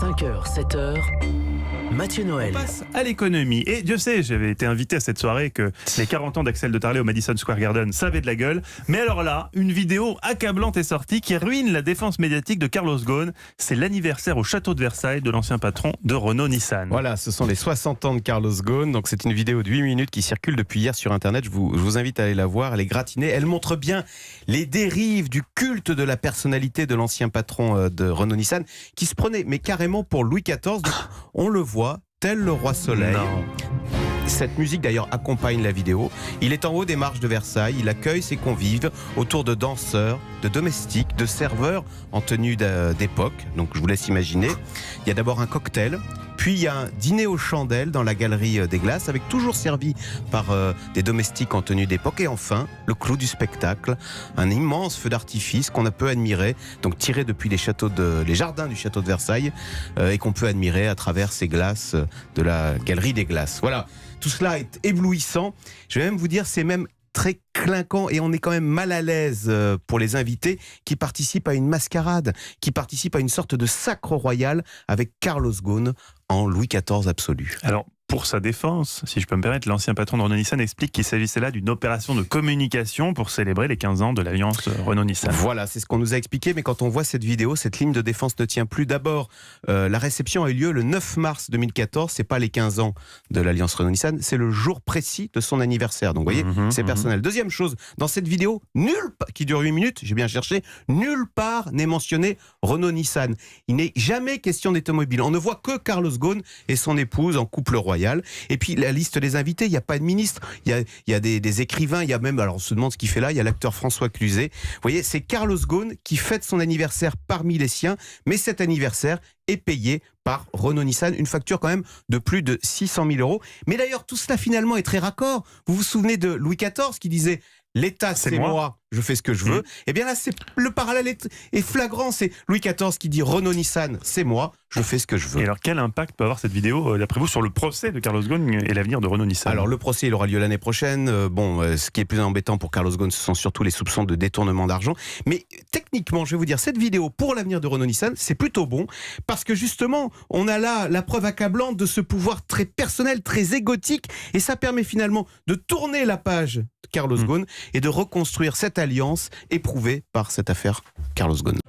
5h, 7h, Mathieu Noël. On passe à l'économie. Et Dieu sait, j'avais été invité à cette soirée que les 40 ans d'Axel de Tarlé au Madison Square Garden savaient de la gueule. Mais alors là, une vidéo accablante est sortie qui ruine la défense médiatique de Carlos Ghosn. C'est l'anniversaire au château de Versailles de l'ancien patron de Renault-Nissan. Voilà, ce sont les 60 ans de Carlos Ghosn. Donc c'est une vidéo de 8 minutes qui circule depuis hier sur Internet. Je vous invite à aller la voir, elle est gratinée. Elle montre bien les dérives du culte de la personnalité de l'ancien patron de Renault-Nissan qui se prenait mais carrément pour Louis XIV. Donc, on le voit, tel le roi Soleil. Non. Cette musique d'ailleurs accompagne la vidéo. Il est en haut des marches de Versailles, il accueille ses convives autour de danseurs, de domestiques, de serveurs en tenue d'époque. Donc je vous laisse imaginer. Il y a d'abord un cocktail, puis il y a un dîner aux chandelles dans la galerie des glaces, avec toujours servi par des domestiques en tenue d'époque. Et enfin, le clou du spectacle, un immense feu d'artifice qu'on a pu admirer, donc tiré depuis les jardins du château de Versailles, et qu'on peut admirer à travers ces glaces de la galerie des glaces. Voilà. Tout cela est éblouissant. Je vais même vous dire, c'est même très clinquant et on est quand même mal à l'aise pour les invités qui participent à une mascarade, qui participent à une sorte de sacre royal avec Carlos Ghosn en Louis XIV absolu. Alors, pour sa défense, si je peux me permettre, l'ancien patron de Renault-Nissan explique qu'il s'agissait là d'une opération de communication pour célébrer les 15 ans de l'alliance Renault-Nissan. Voilà, c'est ce qu'on nous a expliqué, mais quand on voit cette vidéo, cette ligne de défense ne tient plus. D'abord, la réception a eu lieu le 9 mars 2014, c'est pas les 15 ans de l'alliance Renault-Nissan, c'est le jour précis de son anniversaire. Donc vous voyez, c'est personnel. Deuxième chose, dans cette vidéo, qui dure 8 minutes, j'ai bien cherché, nulle part n'est mentionné Renault-Nissan. Il n'est jamais question d'automobile. On ne voit que Carlos Ghosn et son épouse en couple royal. Et puis la liste des invités, il n'y a pas de ministre, il y a des écrivains, il y a même, alors on se demande ce qu'il fait là, il y a l'acteur François Cluzet. Vous voyez, c'est Carlos Ghosn qui fête son anniversaire parmi les siens, mais cet anniversaire est payé par Renault-Nissan, une facture quand même de plus de 600 000 €. Mais d'ailleurs, tout cela finalement est très raccord. Vous vous souvenez de Louis XIV qui disait « L'État, c'est moi, je fais ce que je veux ». Eh bien là, le parallèle est flagrant. C'est Louis XIV qui dit « Renault-Nissan, c'est moi, je fais ce que je veux ». Et alors, quel impact peut avoir cette vidéo, d'après vous, sur le procès de Carlos Ghosn et l'avenir de Renault-Nissan ? Alors, le procès, il aura lieu l'année prochaine. Ce qui est plus embêtant pour Carlos Ghosn, ce sont surtout les soupçons de détournement d'argent. Mais techniquement, je vais vous dire, cette vidéo, pour l'avenir de Renault-Nissan, c'est plutôt bon, parce que justement, on a là la preuve accablante de ce pouvoir très personnel, très égotique, et ça permet finalement de tourner la page de Carlos Ghosn et de reconstruire cette alliance éprouvée par cette affaire Carlos Ghosn.